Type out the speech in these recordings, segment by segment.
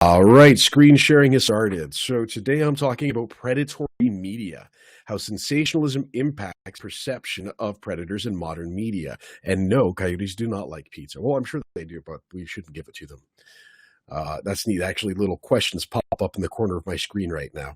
All right, screen sharing has started. So today I'm talking about predatory media, how sensationalism impacts perception of predators in modern media. And no, coyotes do not like pizza. Well, I'm sure they do, but we shouldn't give it to them. That's neat. Actually, little questions pop up in the corner of my screen right now.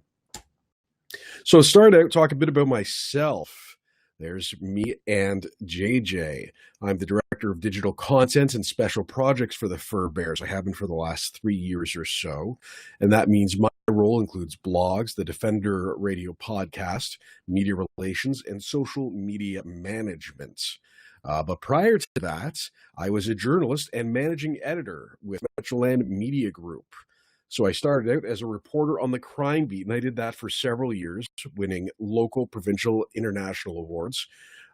So to start out, talk a bit about myself. There's me and JJ. I'm the director of digital content and special projects for the Fur Bears. I have been for the last 3 years or so. And that means my role includes blogs, the Defender Radio podcast, media relations, and social media management. But prior to that, I was a journalist and managing editor with Metroland Media Group. So I started out as a reporter on the crime beat, and I did that for several years, winning local, provincial, international awards.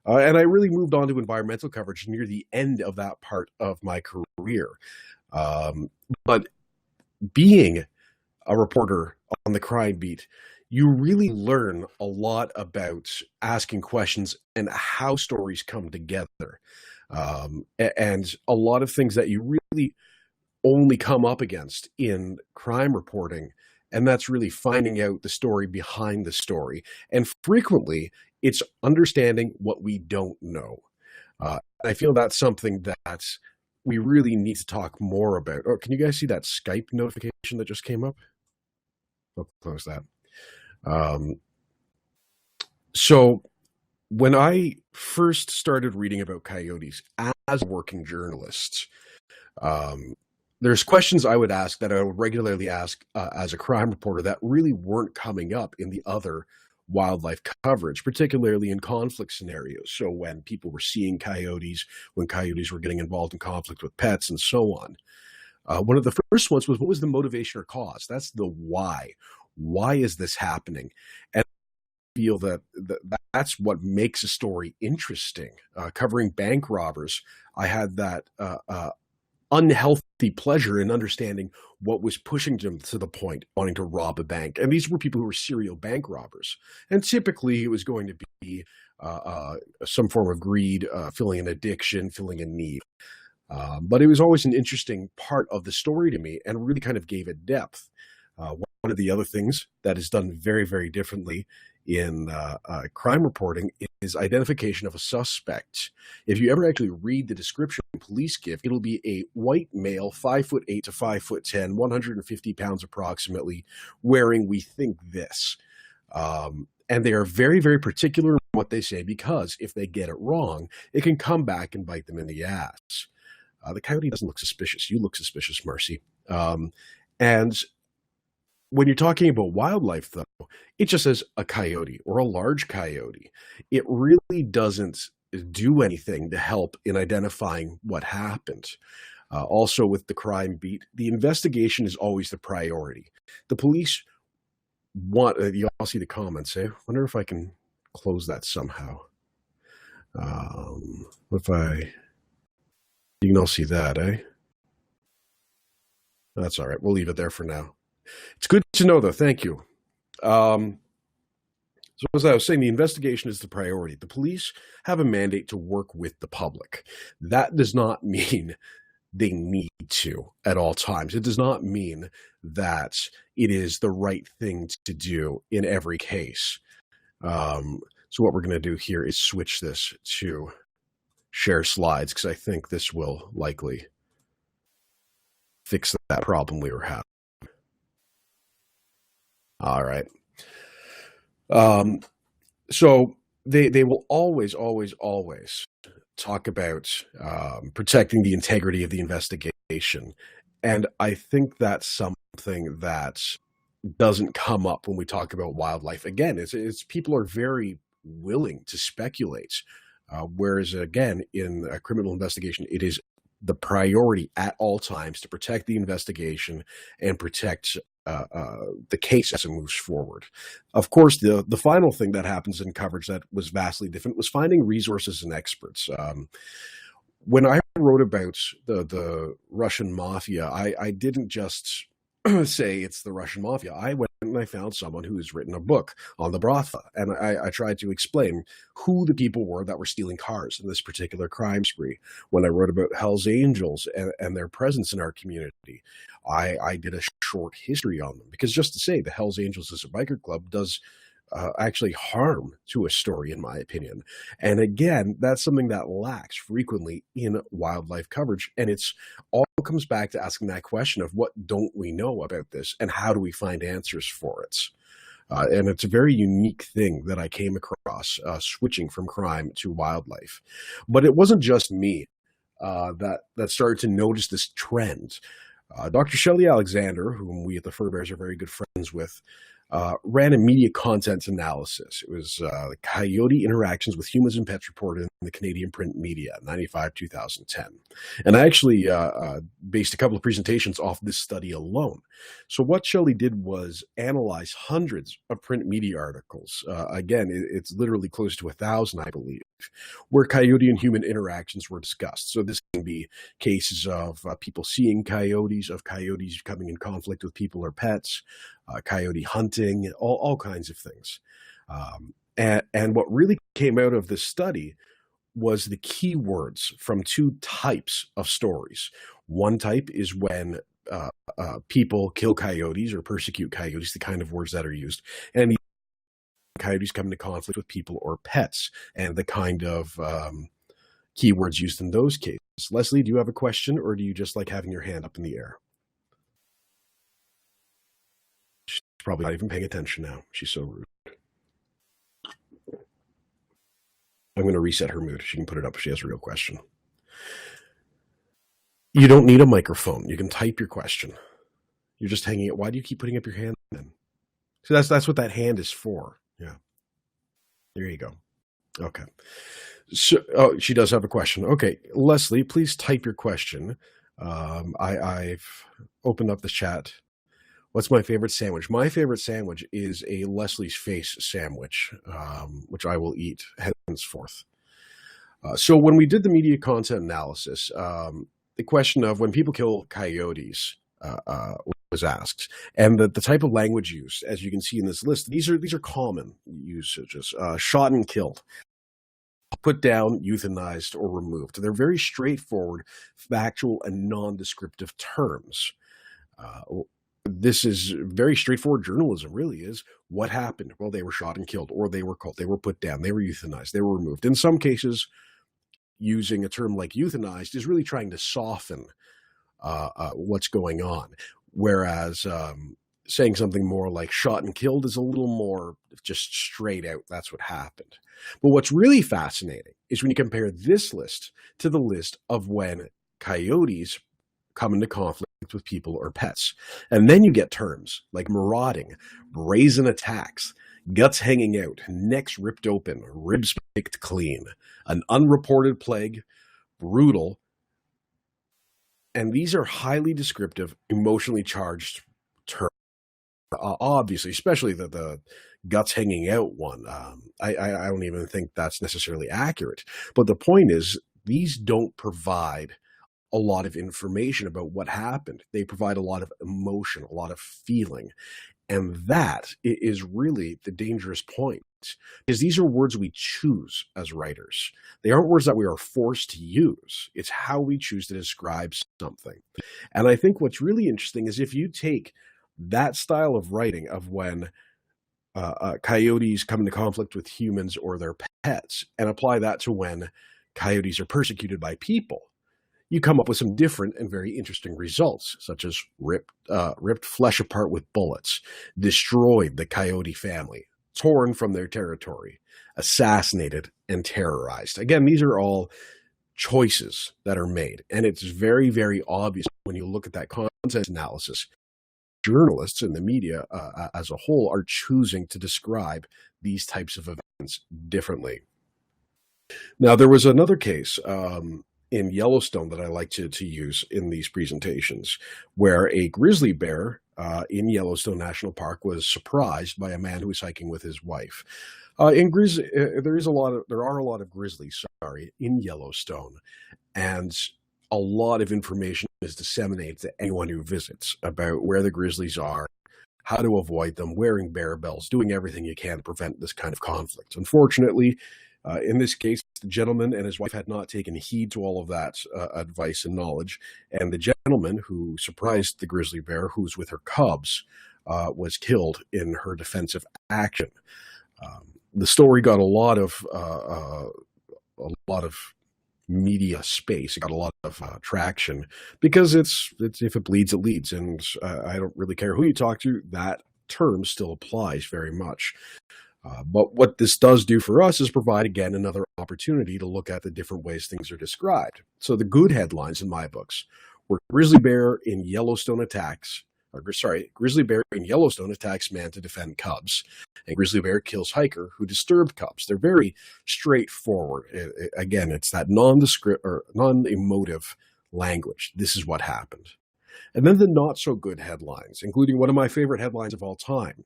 And I really moved on to environmental coverage near the end of that part of my career. But being a reporter on the crime beat, you really learn a lot about asking questions and how stories come together. And a lot of things that you really only come up against in crime reporting, and that's really finding out the story behind the story. And frequently, it's understanding what we don't know. I feel that's something that we really need to talk more about. Oh, can you guys see that Skype notification that just came up? I'll close that. So when I first started reading about coyotes as a working journalist, there's questions I would ask that I would regularly ask as a crime reporter that really weren't coming up in the other wildlife coverage, particularly in conflict scenarios. So when people were seeing coyotes, when coyotes were getting involved in conflict with pets and so on. One of the first ones was, what was the motivation or cause? That's the why. Why is this happening? And I feel that that's what makes a story interesting. Covering bank robbers, I had that unhealthy pleasure in understanding what was pushing them to the point wanting to rob a bank. And these were people who were serial bank robbers. And typically it was going to be some form of greed, filling an addiction, filling a need. But it was always an interesting part of the story to me and really kind of gave it depth. One of the other things that is done very, very differently in crime reporting is identification of a suspect. If you ever actually read the description police give, it'll be a white male, 5'8" to 5'10", 150 pounds approximately, wearing, we think, this. And they are very, very particular in what they say, because if they get it wrong, it can come back and bite them in the ass. The coyote doesn't look suspicious. You look suspicious, Marcy. And when you're talking about wildlife, though, it just says a coyote or a large coyote. It really doesn't do anything to help in identifying what happened. Also, with the crime beat, the investigation is always the priority. The police want, you all see the comments, eh? Wonder if I can close that somehow. If I, you can all see that, eh? That's all right. We'll leave it there for now. It's good to know, though. Thank you. So as I was saying, the investigation is the priority. The police have a mandate to work with the public. That does not mean they need to at all times. It does not mean that it is the right thing to do in every case. So what we're going to do here is switch this to share slides, because I think this will likely fix that problem we were having. All right. So they will always talk about protecting the integrity of the investigation. And I think that's something that doesn't come up when we talk about wildlife. Again, it's people are very willing to speculate. Whereas, again, in a criminal investigation, it is the priority at all times to protect the investigation and protect the case as it moves forward. Of course, the final thing that happens in coverage that was vastly different was finding resources and experts. When I wrote about the Russian mafia, I didn't just say it's the Russian mafia. I went and I found someone who has written a book on the Bratva, and I tried to explain who the people were that were stealing cars in this particular crime spree. When I wrote about Hell's Angels and their presence in our community, I did a short history on them, because just to say the Hell's Angels as a biker club does actually harm to a story, in my opinion. And again, that's something that lacks frequently in wildlife coverage. And it's all comes back to asking that question of what don't we know about this and how do we find answers for it? And it's a very unique thing that I came across switching from crime to wildlife. But it wasn't just me that started to notice this trend. Dr. Shelley Alexander, whom we at the Fur Bears are very good friends with, ran a media content analysis. It was coyote interactions with humans and pets reported in the Canadian print media, 95-2010. And I actually based a couple of presentations off this study alone. So what Shelley did was analyze hundreds of print media articles. Again, it's literally close to 1,000, I believe, where coyote and human interactions were discussed. So this can be cases of people seeing coyotes, of coyotes coming in conflict with people or pets, coyote hunting, all kinds of things. And what really came out of this study was the keywords from two types of stories. One type is when people kill coyotes or persecute coyotes, the kind of words that are used, and coyotes come into conflict with people or pets, and the kind of keywords used in those cases. Leslie, do you have a question, or do you just like having your hand up in the air? She's probably not even paying attention now. She's so rude. I'm going to reset her mood. She can put it up if she has a real question. You don't need a microphone. You can type your question. You're just hanging it. Why do you keep putting up your hand then? So that's what that hand is for. Yeah. There you go. Okay. So, she does have a question. Okay. Leslie, please type your question. I've opened up the chat. What's my favorite sandwich? My favorite sandwich is a Leslie's Face sandwich, which I will eat henceforth. So when we did the media content analysis, the question of when people kill coyotes was asked, and the type of language used, as you can see in this list, these are common usages: shot and killed, put down, euthanized, or removed. They're very straightforward, factual, and non-descriptive terms. This is very straightforward journalism, really is. What happened? Well, they were shot and killed, or they were killed, they were put down, they were euthanized, they were removed. In some cases, using a term like euthanized is really trying to soften what's going on. Whereas saying something more like shot and killed is a little more just straight out, that's what happened. But what's really fascinating is when you compare this list to the list of when coyotes come into conflict with people or pets. And then you get terms like marauding, brazen attacks, guts hanging out, necks ripped open, ribs picked clean, an unreported plague, brutal. And these are highly descriptive, emotionally charged terms. Obviously, especially the guts hanging out one. I don't even think that's necessarily accurate. But the point is, these don't provide a lot of information about what happened. They provide a lot of emotion, a lot of feeling. And that is really the dangerous point, because these are words we choose as writers. They aren't words that we are forced to use. It's how we choose to describe something. And I think what's really interesting is if you take that style of writing of when coyotes come into conflict with humans or their pets and apply that to when coyotes are persecuted by people, you come up with some different and very interesting results, such as ripped flesh apart with bullets, destroyed the coyote family, torn from their territory, assassinated, and terrorized. Again, these are all choices that are made. And it's very, very obvious when you look at that content analysis. Journalists and the media as a whole are choosing to describe these types of events differently. Now, there was another case in Yellowstone that I like to use in these presentations, where a grizzly bear in Yellowstone National Park was surprised by a man who was hiking with his wife. There are a lot of grizzlies, in Yellowstone, and a lot of information is disseminated to anyone who visits about where the grizzlies are, how to avoid them, wearing bear bells, doing everything you can to prevent this kind of conflict. Unfortunately, in this case, the gentleman and his wife had not taken heed to all of that advice and knowledge, and the gentleman who surprised the grizzly bear, who was with her cubs, was killed in her defensive action. The story got a lot of media space. It got a lot of traction because it's if it bleeds, it leads, and I don't really care who you talk to. That term still applies very much. But what this does do for us is provide, again, another opportunity to look at the different ways things are described. So the good headlines in my books were grizzly bear in Yellowstone attacks man to defend cubs, and grizzly bear kills hiker who disturbed cubs. They're very straightforward. Again, it's that nondescript or non-emotive language. This is what happened. And then the not so good headlines, including one of my favorite headlines of all time.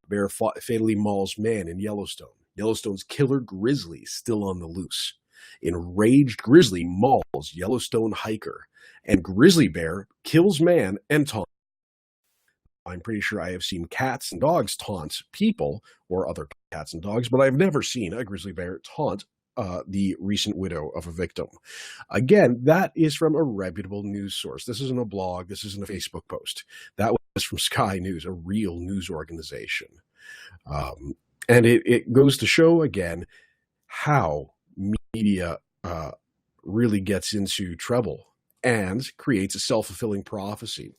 Bear fatally mauls man in Yellowstone. Yellowstone's killer grizzly still on the loose. Enraged grizzly mauls Yellowstone hiker, and grizzly bear kills man and taunts. I'm pretty sure I have seen cats and dogs taunt people or other cats and dogs, but I've never seen a grizzly bear taunt the recent widow of a victim. Again, that is from a reputable news source. This isn't a blog. This isn't a Facebook post. That was from Sky News, a real news organization. And it goes to show, again, how media really gets into trouble and creates a self-fulfilling prophecy.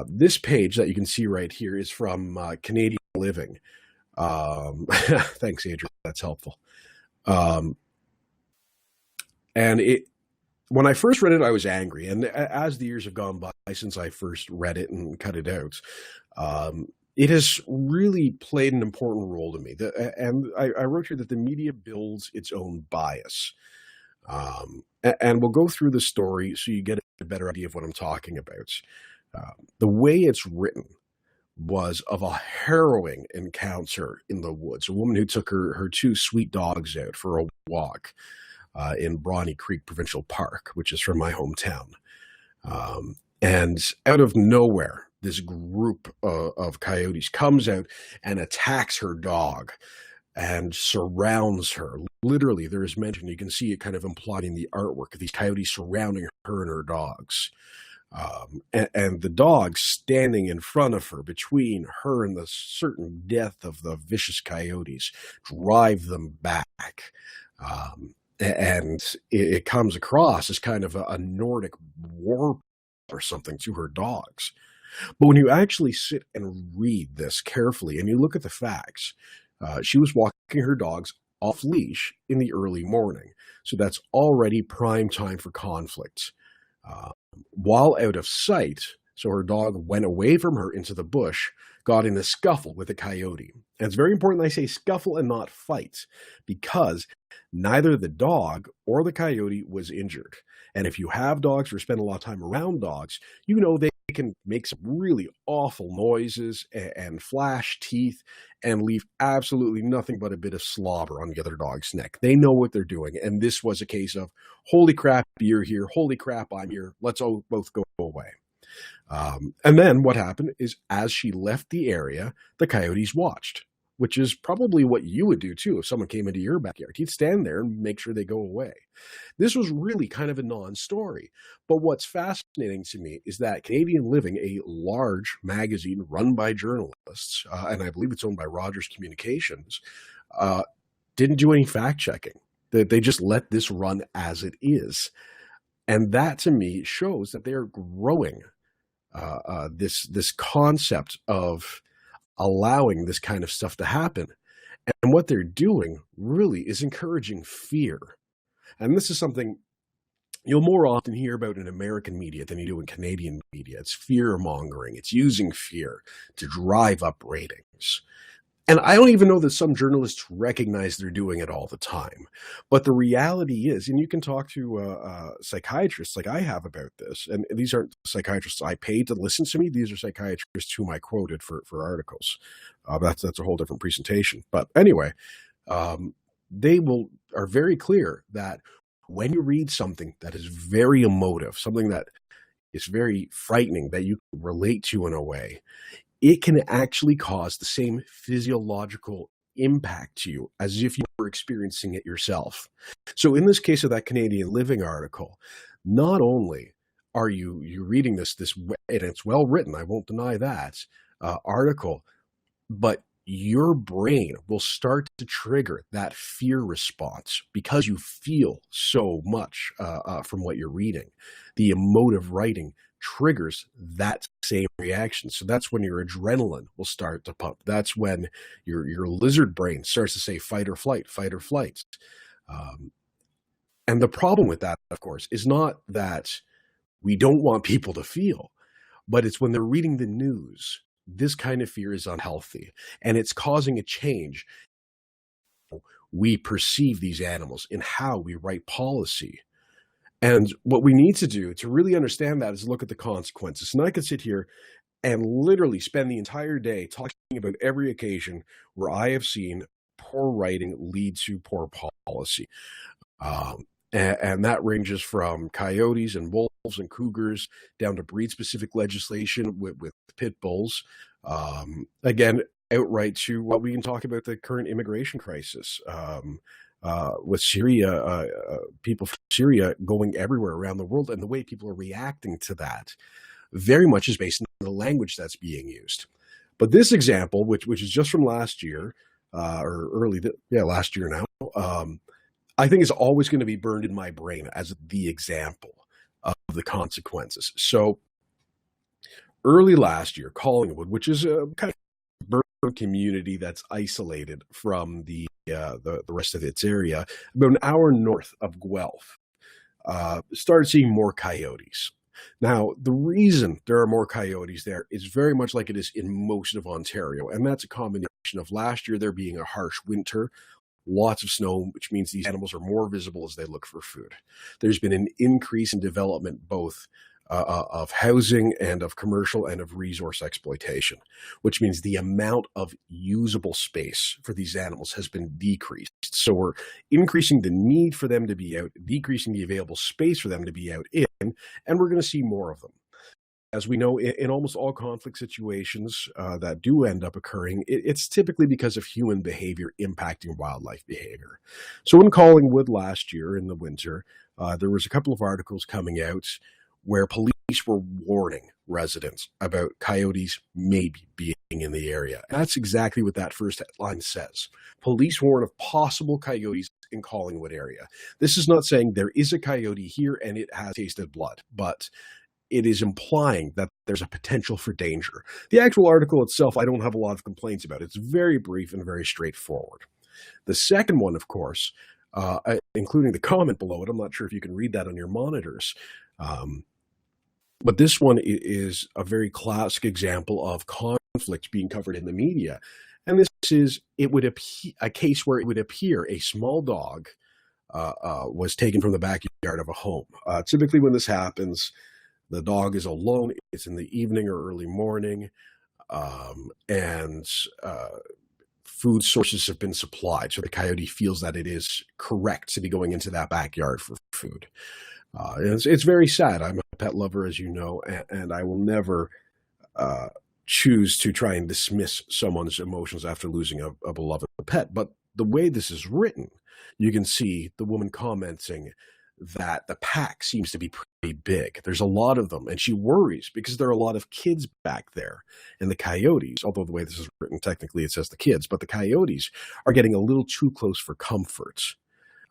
This page that you can see right here is from Canadian Living. Thanks, Adrian. That's helpful. And when I first read it, I was angry. And as the years have gone by since I first read it and cut it out, it has really played an important role to me. And I wrote here that the media builds its own bias. And we'll go through the story so you get a better idea of what I'm talking about. The way it's written was of a harrowing encounter in the woods. A woman who took her two sweet dogs out for a walk in Brawny Creek Provincial Park, which is from my hometown. And out of nowhere, this group of coyotes comes out and attacks her dog and surrounds her. Literally, there is mention, you can see it kind of implied in the artwork, of these coyotes surrounding her and her dogs. And the dogs standing in front of her, between her and the certain death of the vicious coyotes, drive them back. And it comes across as kind of a Nordic war or something to her dogs. But when you actually sit and read this carefully and you look at the facts, she was walking her dogs off leash in the early morning. So that's already prime time for conflict. While out of sight, so her dog went away from her into the bush, got in a scuffle with a coyote. And it's very important that I say scuffle and not fight, because neither the dog or the coyote was injured. And if you have dogs or spend a lot of time around dogs, you know they can make some really awful noises and flash teeth and leave absolutely nothing but a bit of slobber on the other dog's neck. They know what they're doing. And this was a case of, holy crap, you're here. Holy crap, I'm here. Let's all both go away. And then what happened is, as she left the area, the coyotes watched, which is probably what you would do too if someone came into your backyard. You'd stand there and make sure they go away. This was really kind of a non-story. But what's fascinating to me is that Canadian Living, a large magazine run by journalists, and I believe it's owned by Rogers Communications, didn't do any fact-checking. They just let this run as it is. And that, to me, shows that they're growing this concept of allowing this kind of stuff to happen. And what they're doing really is encouraging fear. And this is something you'll more often hear about in American media than you do in Canadian media. It's fear-mongering. It's using fear to drive up ratings. And I don't even know that some journalists recognize they're doing it all the time. But the reality is, and you can talk to psychiatrists like I have about this, and these aren't psychiatrists I paid to listen to me. These are psychiatrists whom I quoted for articles. That's a whole different presentation. But anyway, they are very clear that when you read something that is very emotive, something that is very frightening, that you can relate to in a way, it can actually cause the same physiological impact to you as if you were experiencing it yourself. So in this case of that Canadian Living article, not only are you reading this, and it's well written, I won't deny that, article, but your brain will start to trigger that fear response because you feel so much from what you're reading. The emotive writing triggers that same reaction. So that's when your adrenaline will start to pump. That's when your lizard brain starts to say fight or flight, fight or flight. And the problem with that, of course, is not that we don't want people to feel, but it's when they're reading the news. This kind of fear is unhealthy, and it's causing a change. We perceive these animals in how we write policy. And what we need to do to really understand that is look at the consequences. And I could sit here and literally spend the entire day talking about every occasion where I have seen poor writing lead to poor policy. And that ranges from coyotes and wolves and cougars down to breed-specific legislation with pit bulls. Again, outright to what we can talk about the current immigration crisis with Syria, people from Syria going everywhere around the world, and the way people are reacting to that very much is based on the language that's being used. But this example, which is just from last year, last year now, I think is always going to be burned in my brain as the example of the consequences. So early last year, Collingwood, which is a kind of suburban community that's isolated from the rest of its area, about an hour north of Guelph, started seeing more coyotes. Now, the reason there are more coyotes there is very much like it is in most of Ontario, and that's a combination of last year there being a harsh winter, lots of snow, which means these animals are more visible as they look for food. There's been an increase in development, both of housing and of commercial and of resource exploitation, which means the amount of usable space for these animals has been decreased. So we're increasing the need for them to be out, decreasing the available space for them to be out in, and we're going to see more of them. As we know, in almost all conflict situations that do end up occurring, it's typically because of human behavior impacting wildlife behavior. So in Collingwood last year in the winter, there was a couple of articles coming out where police were warning residents about coyotes maybe being in the area. And that's exactly what that first headline says. Police warn of possible coyotes in Collingwood area. This is not saying there is a coyote here and it has tasted blood, but it is implying that there's a potential for danger. The actual article itself, I don't have a lot of complaints about. It's very brief and very straightforward. The second one, of course, including the comment below it, I'm not sure if you can read that on your monitors, but this one is a very classic example of conflict being covered in the media. And this is, a case where it would appear a small dog was taken from the backyard of a home. Typically when this happens, the dog is alone. It's in the evening or early morning, and food sources have been supplied. So the coyote feels that it is correct to be going into that backyard for food. And it's very sad. I'm a pet lover, as you know, and I will never choose to try and dismiss someone's emotions after losing a beloved pet. But the way this is written, you can see the woman commenting that the pack seems to be pretty big. There's a lot of them, and she worries because there are a lot of kids back there. And the coyotes, although the way this is written, technically it says the kids, but the coyotes are getting a little too close for comfort.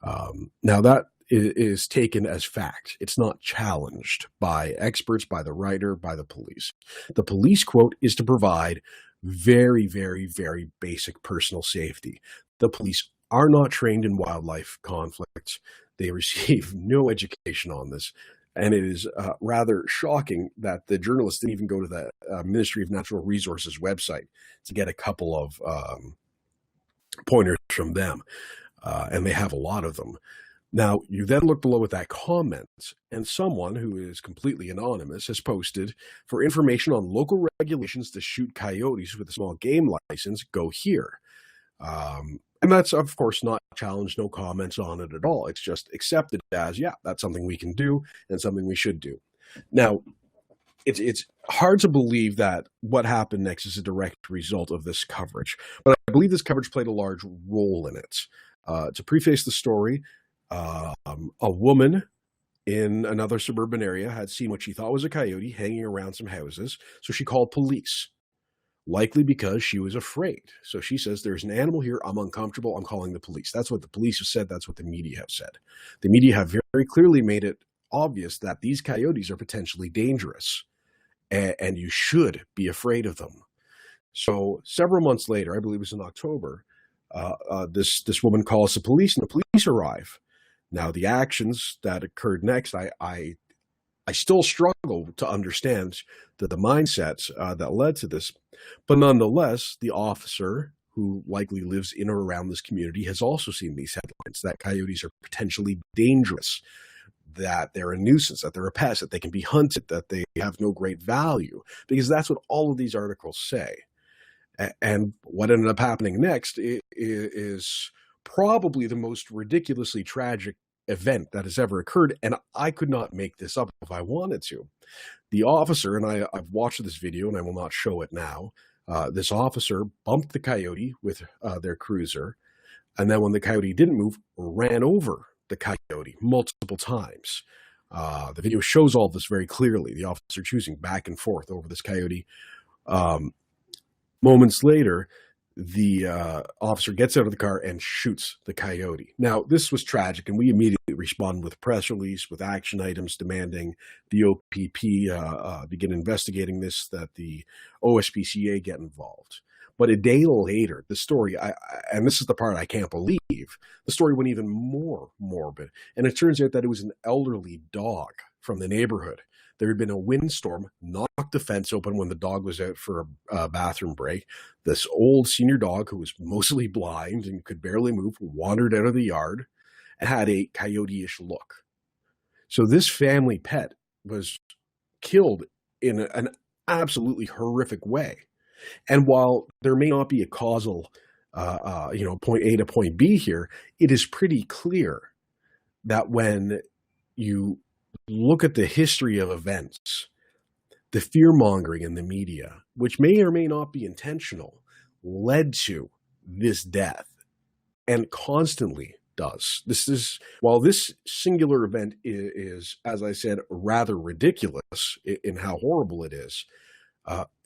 Now that is taken as fact. It's not challenged by experts, by the writer, by the police. The police quote is to provide very, very, very basic personal safety. The police are not trained in wildlife conflict. They receive no education on this. And it is rather shocking that the journalists didn't even go to the Ministry of Natural Resources website to get a couple of pointers from them. And they have a lot of them. Now, you then look below at that comment, and someone who is completely anonymous has posted, for information on local regulations to shoot coyotes with a small game license, go here. And that's, of course, not challenged, no comments on it at all. It's just accepted as, yeah, that's something we can do and something we should do. Now, it's hard to believe that what happened next is a direct result of this coverage, but I believe this coverage played a large role in it. To preface the story, a woman in another suburban area had seen what she thought was a coyote hanging around some houses, so she called police, likely because she was afraid. So she says, there's an animal here, I'm uncomfortable, I'm calling the police. That's what the police have said, that's what the media have said. The media have very clearly made it obvious that these coyotes are potentially dangerous, and you should be afraid of them. So several months later, I believe it was in October, this woman calls the police, and the police arrive. Now, the actions that occurred next, I still struggle to understand the mindsets that led to this. But nonetheless, the officer, who likely lives in or around this community, has also seen these headlines that coyotes are potentially dangerous, that they're a nuisance, that they're a pest, that they can be hunted, that they have no great value, because that's what all of these articles say. And what ended up happening next is probably the most ridiculously tragic event that has ever occurred, and I could not make this up if I wanted to. The officer, and I've watched this video and I will not show it now, this officer bumped the coyote with their cruiser, and then when the coyote didn't move, ran over the coyote multiple times. The video shows all this very clearly, the officer choosing back and forth over this coyote. Moments later, the officer gets out of the car and shoots the coyote. Now, this was tragic, and we immediately responded with a press release, with action items demanding the OPP begin investigating this, that the OSPCA get involved. But a day later, the story, and this is the part I can't believe, the story went even more morbid. And it turns out that it was an elderly dog from the neighborhood. There had been a windstorm, knocked the fence open when the dog was out for a bathroom break. This old senior dog, who was mostly blind and could barely move, wandered out of the yard and had a coyote-ish look. So this family pet was killed in an absolutely horrific way. And while there may not be a causal, point A to point B here, it is pretty clear that when you look at the history of events, the fear-mongering in the media, which may or may not be intentional, led to this death, and constantly does. While this singular event is, as I said, rather ridiculous in how horrible it is,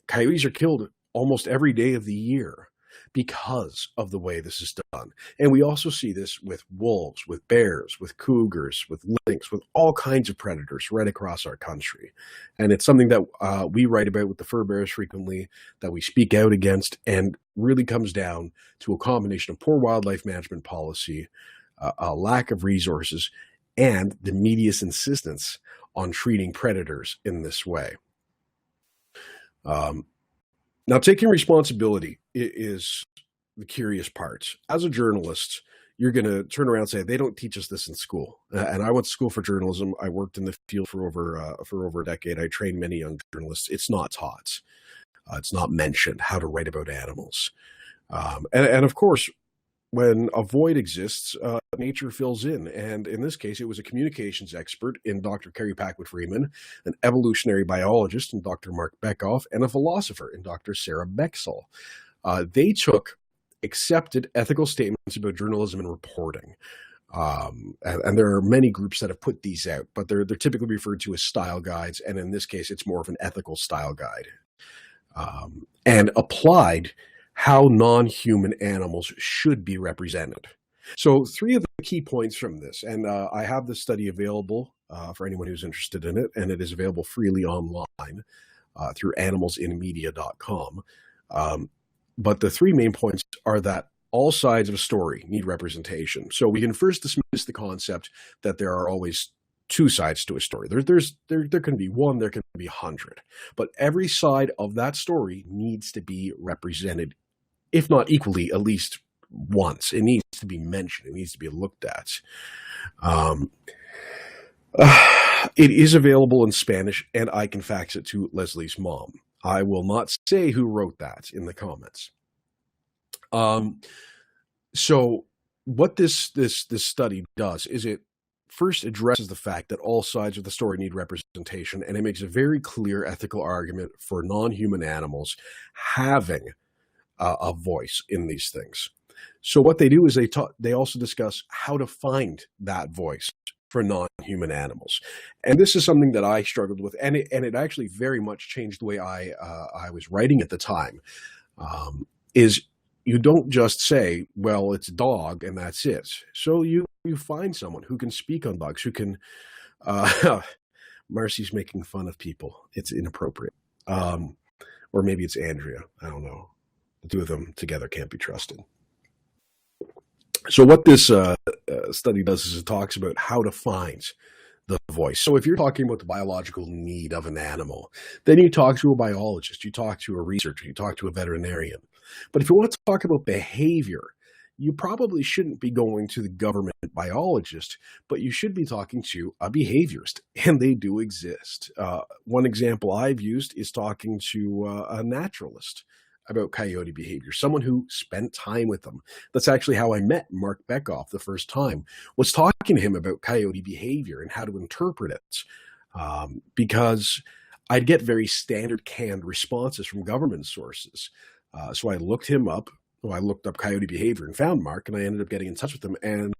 coyotes are killed almost every day of the year because of the way this is done. And we also see this with wolves, with bears, with cougars, with lynx, with all kinds of predators right across our country. And it's something that we write about with the fur bearers frequently, that we speak out against, and really comes down to a combination of poor wildlife management policy, a lack of resources, and the media's insistence on treating predators in this way. Now, taking responsibility is the curious part. As a journalist, you're going to turn around and say, they don't teach us this in school. And I went to school for journalism. I worked in the field for over a decade. I trained many young journalists. It's not taught. It's not mentioned how to write about animals. And of course, when a void exists, nature fills in. And in this case, it was a communications expert in Dr. Carrie Packwood Freeman, an evolutionary biologist in Dr. Mark Beckhoff, and a philosopher in Dr. Sarah Bexell. They took accepted ethical statements about journalism and reporting. And there are many groups that have put these out, but they're typically referred to as style guides. And in this case, it's more of an ethical style guide. And applied how non-human animals should be represented. So 3 of the key points from this, and I have this study available for anyone who's interested in it, and it is available freely online through animalsinmedia.com. But the 3 main points are that all sides of a story need representation. So we can first dismiss the concept that there are always 2 sides to a story. There can be 1, there can be 100. But every side of that story needs to be represented, if not equally, at least once. It needs to be mentioned. It needs to be looked at. It is available in Spanish, and I can fax it to Leslie's mom. I will not say who wrote that in the comments. So what this study does is it first addresses the fact that all sides of the story need representation, and it makes a very clear ethical argument for non-human animals having a voice in these things. So what they do is they also discuss how to find that voice for non-human animals, and this is something that I struggled with, and it actually very much changed the way I was writing at the time. Is you don't just say, well, it's dog and that's it. So you find someone who can speak on dogs, who can, Marcy's making fun of people. It's inappropriate. Or maybe it's Andrea. I don't know. The two of them together can't be trusted. So what this study does is it talks about how to find the voice. So if you're talking about the biological need of an animal, then you talk to a biologist, you talk to a researcher, you talk to a veterinarian. But if you want to talk about behavior, you probably shouldn't be going to the government biologist, but you should be talking to a behaviorist, and they do exist. One example I've used is talking to a naturalist about coyote behavior, someone who spent time with them. That's actually how I met Mark Beckoff the first time, was talking to him about coyote behavior and how to interpret it, because I'd get very standard canned responses from government sources. So I looked him up. I looked up coyote behavior and found Mark, and I ended up getting in touch with him. And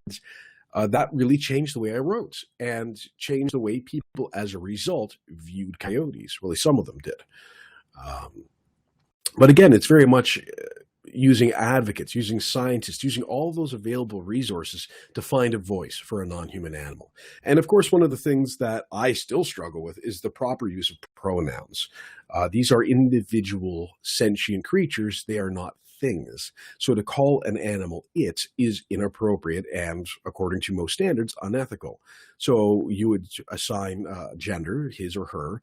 that really changed the way I wrote and changed the way people, as a result, viewed coyotes. Well, some of them did. But again, it's very much using advocates, using scientists, using all those available resources to find a voice for a non-human animal. And of course, one of the things that I still struggle with is the proper use of pronouns. These are individual sentient creatures. They are not things. So to call an animal it is inappropriate and, according to most standards, unethical. So you would assign gender, his or her,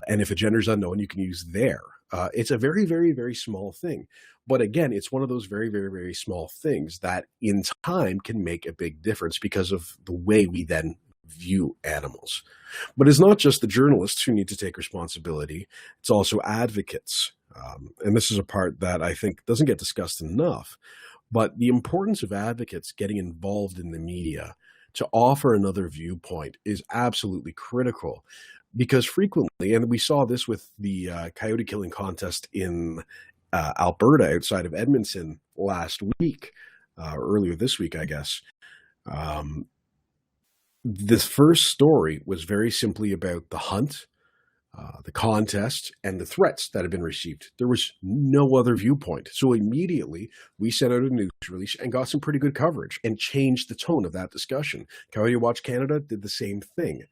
and if a gender is unknown, you can use their. It's a very, very, very small thing. But again, it's one of those very, very, very small things that in time can make a big difference because of the way we then view animals. But it's not just the journalists who need to take responsibility. It's also advocates. And this is a part that I think doesn't get discussed enough. But the importance of advocates getting involved in the media to offer another viewpoint is absolutely critical. Because frequently, and we saw this with the coyote killing contest in Alberta outside of Edmonton last week, earlier this week, I guess. This first story was very simply about the hunt, the contest, and the threats that had been received. There was no other viewpoint. So immediately we sent out a news release and got some pretty good coverage and changed the tone of that discussion. Coyote Watch Canada did the same thing.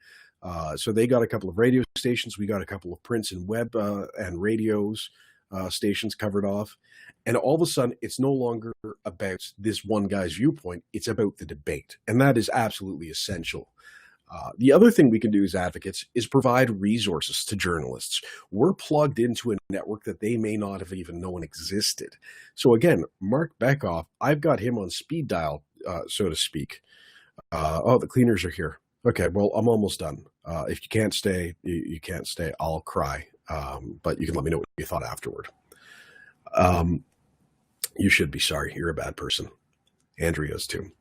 So they got a couple of radio stations. We got a couple of prints and web and radios stations covered off. And all of a sudden, it's no longer about this one guy's viewpoint. It's about the debate. And that is absolutely essential. The other thing we can do as advocates is provide resources to journalists. We're plugged into a network that they may not have even known existed. So again, Mark Beckoff, I've got him on speed dial, so to speak. Oh, the cleaners are here. Okay, well, I'm almost done. If you can't stay, you can't stay. I'll cry, but you can let me know what you thought afterward. You should be sorry. You're a bad person. Andrea's too.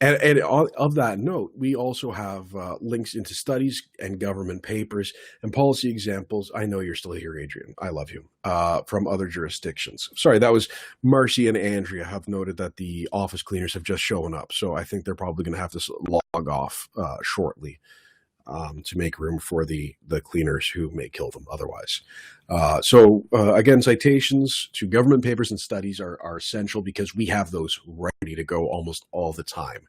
And of that note, we also have links into studies and government papers and policy examples. I know you're still here, Adrian. I love you. From other jurisdictions. Sorry, that was Marcy and Andrea have noted that the office cleaners have just shown up. So I think they're probably going to have to log off shortly to make room for the cleaners who may kill them otherwise. Again, citations to government papers and studies are essential because we have those ready to go almost all the time.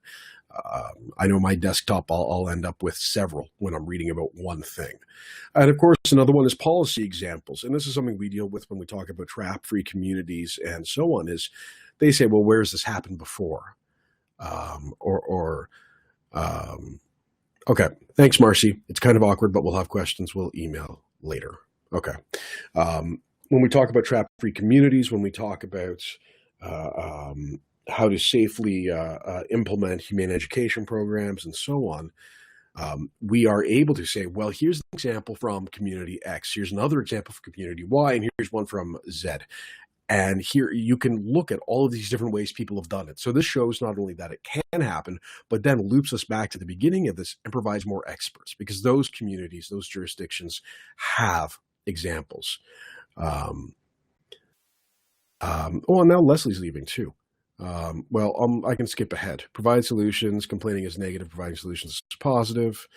I know my desktop, I'll end up with several when I'm reading about one thing. And of course, another one is policy examples. And this is something we deal with when we talk about trap-free communities and so on, is they say, well, where has this happened before? Okay. Thanks, Marcy. It's kind of awkward, but we'll have questions. We'll email later. Okay. When we talk about trap-free communities, when we talk about how to safely implement humane education programs and so on, we are able to say, well, here's an example from community X. Here's another example from community Y, and here's one from Z. And here you can look at all of these different ways people have done it. So this shows not only that it can happen, but then loops us back to the beginning of this and provides more experts, because those communities, those jurisdictions have examples. Oh, and now Leslie's leaving too. I can skip ahead. Provide solutions. Complaining is negative. Providing solutions is positive.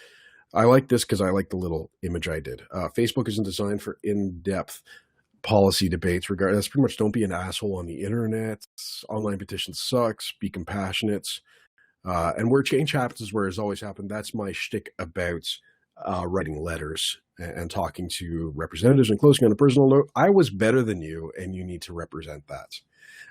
I like this because I like the little image I did. Facebook isn't designed for in-depth policy debates. That's pretty much, don't be an asshole on the internet. Online petitions sucks. Be compassionate. And where change happens is where it's always happened. That's my shtick about writing letters and talking to representatives and closing on a personal note. I was better than you, and you need to represent that.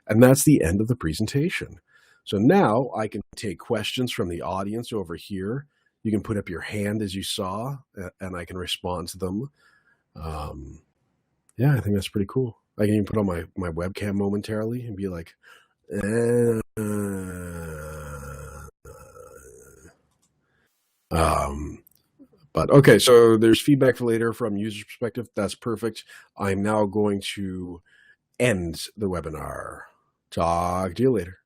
And that's the end of the presentation. So now I can take questions from the audience over here. You can put up your hand as you saw, and I can respond to them. Yeah, I think that's pretty cool. I can even put on my webcam momentarily and be like, but okay, so there's feedback for later from user's perspective. That's perfect. I'm now going to end the webinar. Talk to you later.